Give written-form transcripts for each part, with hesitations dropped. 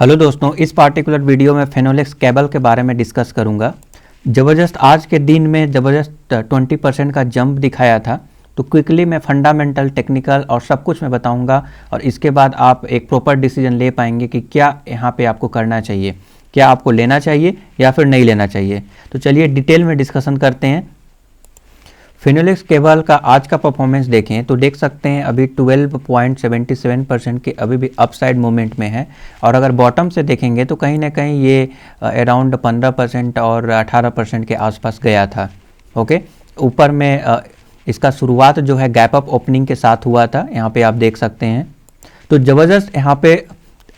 Hello दोस्तों, इस particular video में फिनोलेक्स केबल के बारे में डिस्कस करूंगा। ज़बरदस्त आज के दिन में ज़बरदस्त 20% का जंप दिखाया था। तो क्विकली मैं फंडामेंटल, टेक्निकल और सब कुछ मैं बताऊंगा और इसके बाद आप एक प्रॉपर डिसीजन ले पाएंगे कि क्या यहाँ पे आपको करना चाहिए, क्या आपको लेना चाहिए या फिर नहीं लेना चाहिए। तो चलिए डिटेल में डिस्कशन करते हैं। फिनोलेक्स केबल का आज का परफॉर्मेंस देखें तो देख सकते हैं अभी 12.77% के अभी भी अपसाइड मूवमेंट में है। और अगर बॉटम से देखेंगे तो कहीं ना कहीं ये अराउंड 15% और 18% के आसपास गया था। ओके, ऊपर में इसका शुरुआत जो है गैप अप ओपनिंग के साथ हुआ था, यहाँ पे आप देख सकते हैं। तो ज़बरदस्त यहाँ पे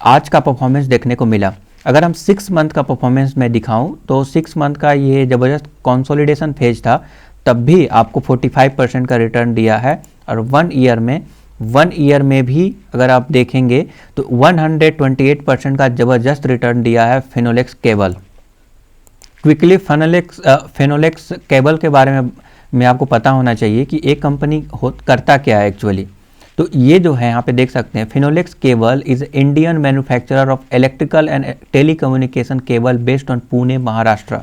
आज का परफॉर्मेंस देखने को मिला। अगर हम 6 मंथ का परफॉर्मेंस में दिखाऊं तो 6 मंथ का ये ज़बरदस्त कंसोलिडेशन फेज था, तब भी आपको 45% का रिटर्न दिया है। और 1 ईयर में भी अगर आप देखेंगे तो 128% का ज़बरदस्त रिटर्न दिया है Finolex cable. Quickly Finolex cable के बारे में आपको पता होना चाहिए कि एक कंपनी करता क्या है एक्चुअली। तो ये जो है यहाँ पे देख सकते हैं, Finolex cable is Indian manufacturer of electrical and telecommunication cable based on Pune, Maharashtra.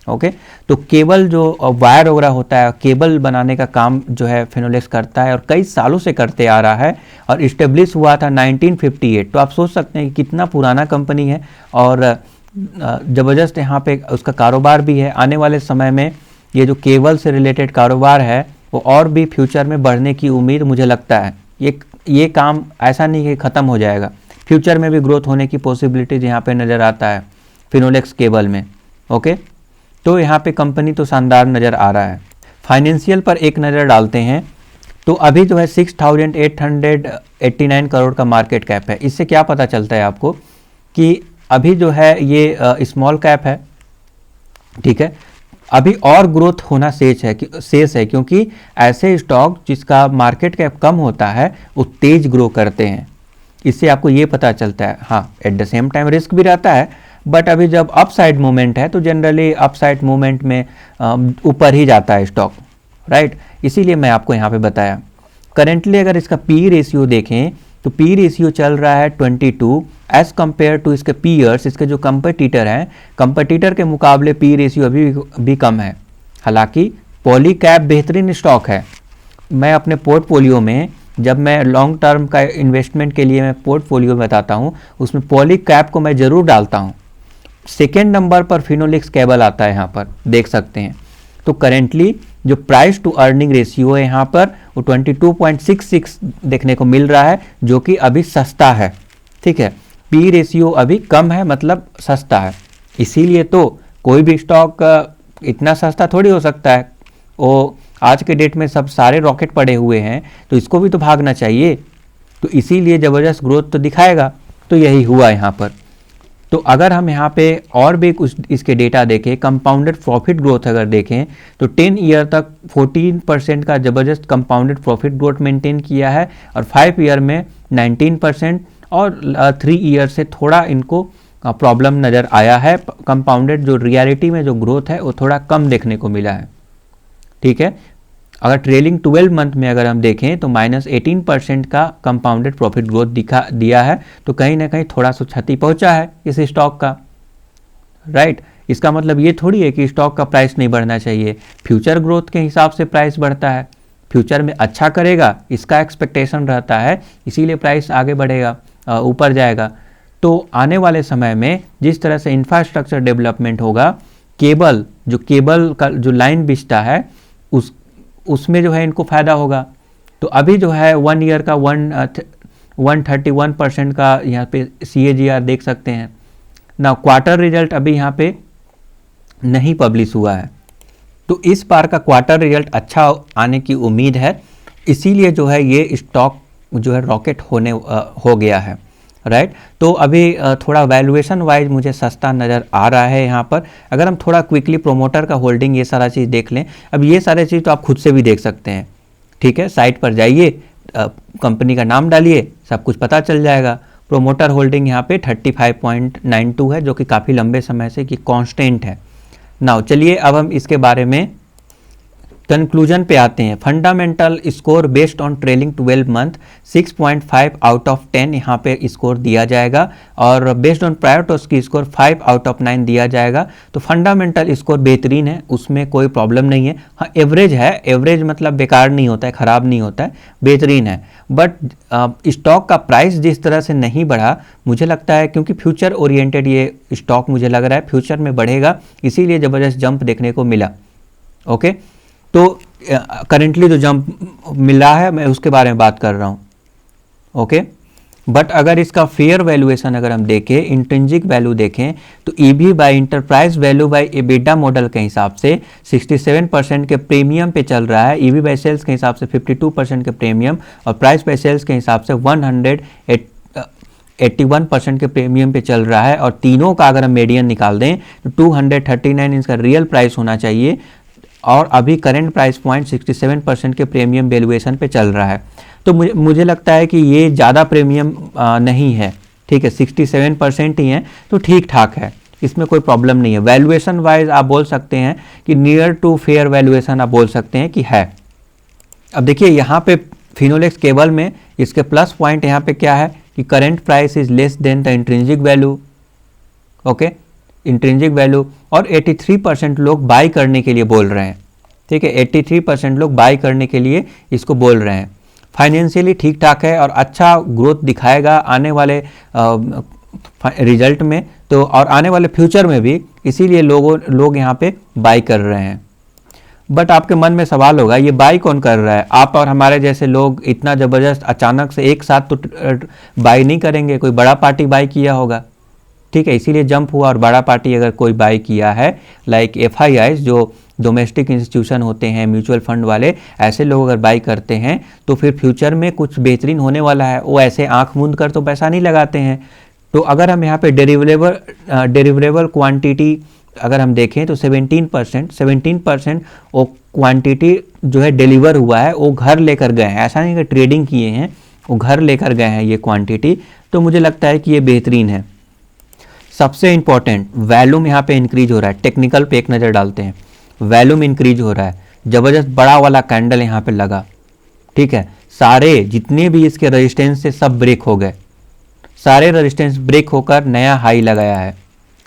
Okay, तो केबल जो वायर वगैरह होता है, केबल बनाने का काम जो है फिनोलेक्स करता है और कई सालों से करते आ रहा है और इस्टेब्लिश हुआ था 1958। तो आप सोच सकते हैं कि कितना पुराना कंपनी है और ज़बरदस्त यहाँ पे उसका कारोबार भी है। आने वाले समय में ये जो केबल से रिलेटेड कारोबार है वो और भी फ्यूचर में बढ़ने की उम्मीद मुझे लगता है। ये काम ऐसा नहीं कि ख़त्म हो जाएगा, फ्यूचर में भी ग्रोथ होने की पॉसिबिलिटीज़ यहाँ पे नज़र आता है फिनोलेक्स केबल में। ओके, तो यहाँ पे कंपनी तो शानदार नज़र आ रहा है। फाइनेंशियल पर एक नज़र डालते हैं तो अभी जो है 6,889 करोड़ का मार्केट कैप है। इससे क्या पता चलता है आपको कि अभी जो है ये स्मॉल कैप है, ठीक है। अभी और ग्रोथ होना शेष है क्योंकि ऐसे स्टॉक जिसका मार्केट कैप कम होता है वो तेज ग्रो करते हैं। इससे आपको ये पता चलता है। हाँ, at the same time risk भी रहता है, बट अभी जब अपसाइड मूवमेंट है तो जनरली अपसाइड मूवमेंट में ऊपर ही जाता है स्टॉक, राइट। इसीलिए मैं आपको यहाँ पे बताया। करेंटली अगर इसका पी रेशियो देखें तो पी रेशियो चल रहा है 22 एज कम्पेयर टू इसके पीयर्स, इसके जो कंपटीटर हैं, कंपटीटर के मुकाबले पी रेशियो अभी भी कम है। हालांकि पॉलीकैप बेहतरीन स्टॉक है। मैं अपने पोर्टफोलियो में, जब मैं लॉन्ग टर्म का इन्वेस्टमेंट के लिए मैं पोर्टफोलियो बताता हूँ, उसमें पॉलीकैप को मैं ज़रूर डालता हूँ। सेकेंड नंबर पर फिनोलेक्स केबल आता है, यहाँ पर देख सकते हैं। तो करेंटली जो प्राइस टू अर्निंग रेशियो है यहाँ पर वो 22.66 देखने को मिल रहा है, जो कि अभी सस्ता है, ठीक है। पी रेशियो अभी कम है, मतलब सस्ता है। इसीलिए तो कोई भी स्टॉक इतना सस्ता थोड़ी हो सकता है। वो आज के डेट में सब सारे रॉकेट पड़े हुए हैं, तो इसको भी तो भागना चाहिए। तो इसीलिए ज़बरदस्त ग्रोथ तो दिखाएगा। तो यही हुआ यहाँ पर। तो अगर हम यहाँ पे और भी कुछ इसके डेटा देखें, कंपाउंडेड प्रॉफिट ग्रोथ अगर देखें तो 10 ईयर तक 14% का ज़बरदस्त कंपाउंडेड प्रॉफिट ग्रोथ मेंटेन किया है और 5 ईयर में 19% और 3 ईयर से थोड़ा इनको प्रॉब्लम नज़र आया है। कंपाउंडेड जो रियलिटी में जो ग्रोथ है वो थोड़ा कम देखने को मिला है, ठीक है। अगर ट्रेलिंग 12 मंथ में अगर हम देखें तो -18% का कंपाउंडेड प्रॉफिट ग्रोथ दिया है। तो कहीं ना कहीं थोड़ा सा क्षति पहुंचा है इस स्टॉक का, राइट। इसका मतलब ये थोड़ी है कि स्टॉक का प्राइस नहीं बढ़ना चाहिए। फ्यूचर ग्रोथ के हिसाब से प्राइस बढ़ता है, फ्यूचर में अच्छा करेगा इसका एक्सपेक्टेशन रहता है, इसीलिए प्राइस आगे बढ़ेगा, ऊपर जाएगा। तो आने वाले समय में जिस तरह से इंफ्रास्ट्रक्चर डेवलपमेंट होगा, केबल का जो लाइन बिछता है उसमें जो है इनको फ़ायदा होगा। तो अभी जो है 1 ईयर का 131% का यहाँ पे CAGR देख सकते हैं ना। क्वार्टर रिजल्ट अभी यहाँ पे नहीं पब्लिश हुआ है, तो इस बार का क्वार्टर रिजल्ट अच्छा आने की उम्मीद है। इसीलिए जो है ये स्टॉक जो है रॉकेट हो गया है, राइट। तो अभी थोड़ा वैल्यूएशन वाइज मुझे सस्ता नज़र आ रहा है यहाँ पर। अगर हम थोड़ा क्विकली प्रोमोटर का होल्डिंग, ये सारा चीज़ देख लें। अब ये सारे चीज़ तो आप खुद से भी देख सकते हैं, ठीक है। साइट पर जाइए, कंपनी का नाम डालिए, सब कुछ पता चल जाएगा। प्रोमोटर होल्डिंग यहाँ पे 35.92 है, जो कि काफ़ी लंबे समय से कि कांस्टेंट है। नाउ चलिए अब हम इसके बारे में कंक्लूजन पे आते हैं। Fundamental score based on trailing 12 month 6.5 out of 10 यहाँ पे स्कोर दिया जाएगा, और बेस्ड ऑन प्रायर टॉस की स्कोर 5 आउट ऑफ 9 दिया जाएगा। तो फंडामेंटल स्कोर बेहतरीन है, उसमें कोई प्रॉब्लम नहीं है। हाँ, एवरेज है, एवरेज मतलब बेकार नहीं होता है, ख़राब नहीं होता है, बेहतरीन है। बट स्टॉक का प्राइस जिस तरह से नहीं बढ़ा, मुझे लगता है क्योंकि फ्यूचर ओरिएंटेड ये स्टॉक मुझे लग रहा है फ्यूचर में बढ़ेगा, इसीलिए ज़बरदस्त जंप देखने को मिला। ओके, तो करेंटली जो जंप मिल रहा है मैं उसके बारे में बात कर रहा हूँ। ओके, बट अगर इसका फेयर वैल्यूएशन अगर हम देखें, इंट्रिंसिक वैल्यू देखें, तो EV by enterprise value by EBITDA model के हिसाब से 67% के प्रीमियम पे चल रहा है, ईवी बाय सेल्स के हिसाब से 52% के प्रीमियम, और प्राइस बाय सेल्स के हिसाब से 181% के प्रीमियम पे चल रहा है। और तीनों का अगर हम मीडियन निकाल दें तो 239 इसका रियल प्राइस होना चाहिए, और अभी करंट प्राइस पॉइंट 67% के प्रीमियम वैल्यूएशन पे चल रहा है। तो मुझे लगता है कि ये ज़्यादा प्रीमियम नहीं है, ठीक है, 67% ही है, तो ठीक ठाक है, इसमें कोई प्रॉब्लम नहीं है। वैल्यूएशन वाइज आप बोल सकते हैं कि नियर टू फेयर वैल्यूएशन आप बोल सकते हैं कि है। अब देखिए यहाँ पे फिनोलेक्स केबल में इसके प्लस पॉइंट यहाँ पे क्या है कि current price is less than the intrinsic value. Okay, intrinsic value, और 83% लोग बाई करने के लिए बोल रहे हैं, ठीक है, 83% लोग बाई करने के लिए इसको बोल रहे हैं। फाइनेंशियली ठीक ठाक है और अच्छा ग्रोथ दिखाएगा आने वाले रिजल्ट में, तो और आने वाले फ्यूचर में भी, इसीलिए लोग यहाँ पे बाई कर रहे हैं। बट आपके मन में सवाल होगा, ये बाई कौन कर रहा है? आप और हमारे जैसे लोग इतना ज़बरदस्त अचानक से एक साथ तो बाई नहीं करेंगे, कोई बड़ा पार्टी बाई किया होगा, ठीक है, इसीलिए जंप हुआ। और बड़ा पार्टी अगर कोई बाई किया है, लाइक FIIs जो डोमेस्टिक इंस्टीट्यूशन होते हैं, म्यूचुअल फंड वाले, ऐसे लोग अगर बाई करते हैं तो फिर फ्यूचर में कुछ बेहतरीन होने वाला है। वो ऐसे आंख मूंद कर तो पैसा नहीं लगाते हैं। तो अगर हम यहाँ पे डेरिवेबल क्वांटिटी अगर हम देखें तो 17% वो क्वांटिटी जो है डिलीवर हुआ है, वो घर लेकर गए हैं, ऐसा नहीं कि ट्रेडिंग किए हैं, वो घर लेकर गए हैं ये क्वांटिटी। तो मुझे लगता है कि ये बेहतरीन है। सबसे इंपॉर्टेंट, वैल्यूम यहाँ पे इंक्रीज हो रहा है। टेक्निकल पे एक नज़र डालते हैं, वैल्यूम इंक्रीज हो रहा है, ज़बरदस्त बड़ा वाला कैंडल यहाँ पे लगा, ठीक है, सारे जितने भी इसके रेजिस्टेंस से सब ब्रेक हो गए, सारे रेजिस्टेंस ब्रेक होकर नया हाई लगाया है,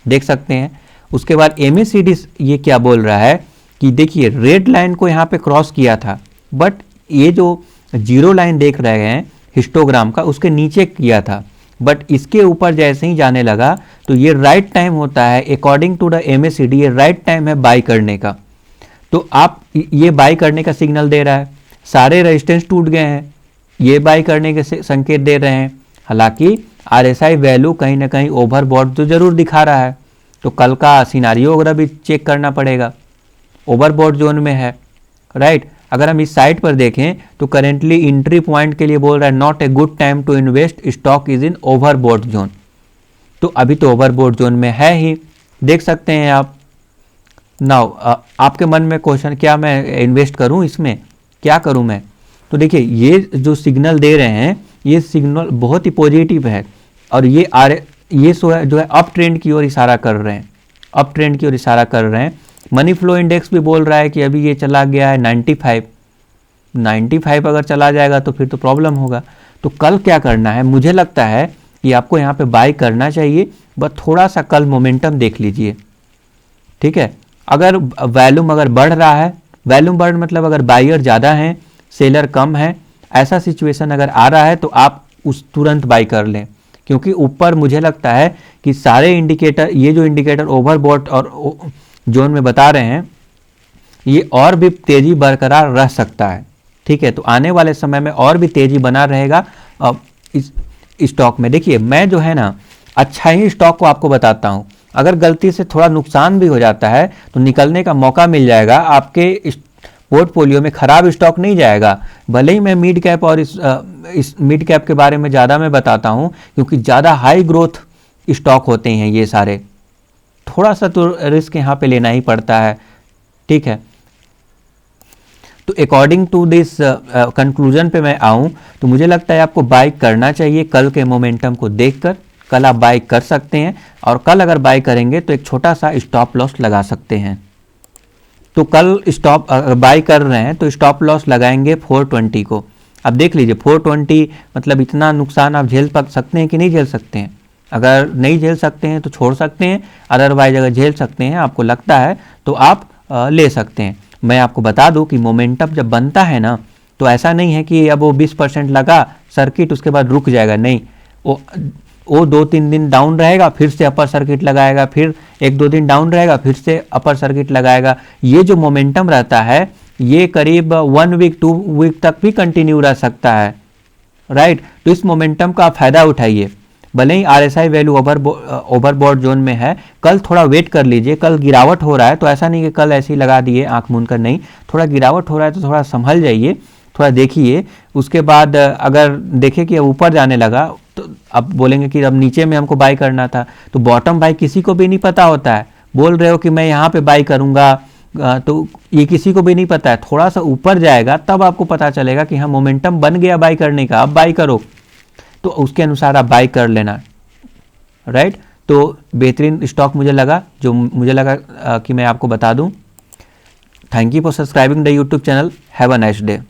देख सकते हैं। उसके बाद MACD ये क्या बोल रहा है कि देखिए रेड लाइन को यहाँ पे क्रॉस किया था, बट ये जो जीरो लाइन देख रहे हैं हिस्टोग्राम का, उसके नीचे किया था, बट इसके ऊपर जैसे ही जाने लगा तो ये राइट टाइम होता है, अकॉर्डिंग टू द MACD ये राइट टाइम है बाई करने का। तो आप ये बाई करने का सिग्नल दे रहा है, सारे रेजिस्टेंस टूट गए हैं, ये बाई करने के संकेत दे रहे हैं। हालांकि RSI वैल्यू कहीं ना कहीं ओवरबॉट तो जरूर दिखा रहा है, तो कल का सिनारियो वगैरह भी चेक करना पड़ेगा, ओवरबॉट जोन में है, राइट। अगर हम इस साइट पर देखें तो करेंटली एंट्री पॉइंट के लिए बोल रहा है not a good time to invest, stock is in overbought zone. तो अभी तो ओवरबॉट जोन में है ही, देख सकते हैं आप। नाउ आपके मन में क्वेश्चन, क्या मैं इन्वेस्ट करूं इसमें, क्या करूं मैं? तो देखिए ये जो सिग्नल दे रहे हैं, ये सिग्नल बहुत ही पॉजिटिव है, और ये जो है अप ट्रेंड की ओर इशारा कर रहे हैं, अप ट्रेंड की ओर इशारा कर रहे हैं। मनी फ्लो इंडेक्स भी बोल रहा है कि अभी ये चला गया है 95 अगर चला जाएगा तो फिर तो प्रॉब्लम होगा। तो कल क्या करना है, मुझे लगता है कि आपको यहाँ पे बाई करना चाहिए, बस थोड़ा सा कल मोमेंटम देख लीजिए, ठीक है। अगर वैल्यूम अगर बढ़ रहा है, वैल्यूम बढ़ मतलब अगर बायर ज़्यादा हैं सेलर कम है, ऐसा सिचुएशन अगर आ रहा है तो आप उस तुरंत बाई कर लें, क्योंकि ऊपर मुझे लगता है कि सारे इंडिकेटर, ये जो इंडिकेटर ओवरबॉट और जोन में बता रहे हैं, ये और भी तेजी बरकरार रह सकता है, ठीक है। तो आने वाले समय में और भी तेजी बना रहेगा इस स्टॉक में। देखिए मैं जो है ना अच्छा ही स्टॉक को आपको बताता हूँ, अगर गलती से थोड़ा नुकसान भी हो जाता है तो निकलने का मौका मिल जाएगा, आपके पोर्टफोलियो में खराब स्टॉक नहीं जाएगा। भले ही मैं मिड कैप और इस मिड कैप के बारे में ज़्यादा मैं बताता हूँ, क्योंकि ज़्यादा हाई ग्रोथ स्टॉक होते हैं ये सारे, थोड़ा सा तो रिस्क यहाँ पे लेना ही पड़ता है, ठीक है। तो अकॉर्डिंग टू दिस कंक्लूजन पे मैं आऊँ तो मुझे लगता है आपको बाई करना चाहिए कल के मोमेंटम को देखकर। कल आप बाई कर सकते हैं, और कल अगर बाई करेंगे तो एक छोटा सा स्टॉप लॉस लगा सकते हैं। तो कल स्टॉप बाई कर रहे हैं तो स्टॉप लॉस लगाएंगे 420 को। अब देख लीजिए 420 मतलब इतना नुकसान आप झेल सकते हैं कि नहीं झेल सकते हैं। अगर नहीं झेल सकते हैं तो छोड़ सकते हैं, अदरवाइज अगर झेल सकते हैं, आपको लगता है तो आप ले सकते हैं। मैं आपको बता दूं कि मोमेंटम जब बनता है ना तो ऐसा नहीं है कि अब वो 20% लगा सर्किट उसके बाद रुक जाएगा, नहीं, वो 2-3 दिन डाउन रहेगा, फिर से अपर सर्किट लगाएगा, फिर 1-2 दिन डाउन रहेगा, फिर से अपर सर्किट लगाएगा। ये जो मोमेंटम रहता है ये करीब 1 वीक 2 वीक तक भी कंटिन्यू रह सकता है, राइट। तो इस मोमेंटम का आप फायदा उठाइए। भले ही RSI वैल्यू ओवरबॉट जोन में है, कल थोड़ा वेट कर लीजिए। कल गिरावट हो रहा है तो ऐसा नहीं कि कल ऐसे ही लगा दिए आंख मूंद कर, नहीं, थोड़ा गिरावट हो रहा है तो थोड़ा संभल जाइए, थोड़ा देखिए। उसके बाद अगर देखें कि अब ऊपर जाने लगा तो अब बोलेंगे कि अब नीचे में हमको बाई करना था, तो बॉटम बाई किसी को भी नहीं पता होता है। बोल रहे हो कि मैं यहाँ पे बाई करूँगा, तो ये किसी को भी नहीं पता है। थोड़ा सा ऊपर जाएगा तब आपको पता चलेगा कि हाँ मोमेंटम बन गया बाई करने का, अब बाई करो, तो उसके अनुसार आप बाई कर लेना, राइट। तो बेहतरीन स्टॉक मुझे लगा, जो मुझे लगा कि मैं आपको बता दूं। Thank you for subscribing the YouTube channel. Have a nice day.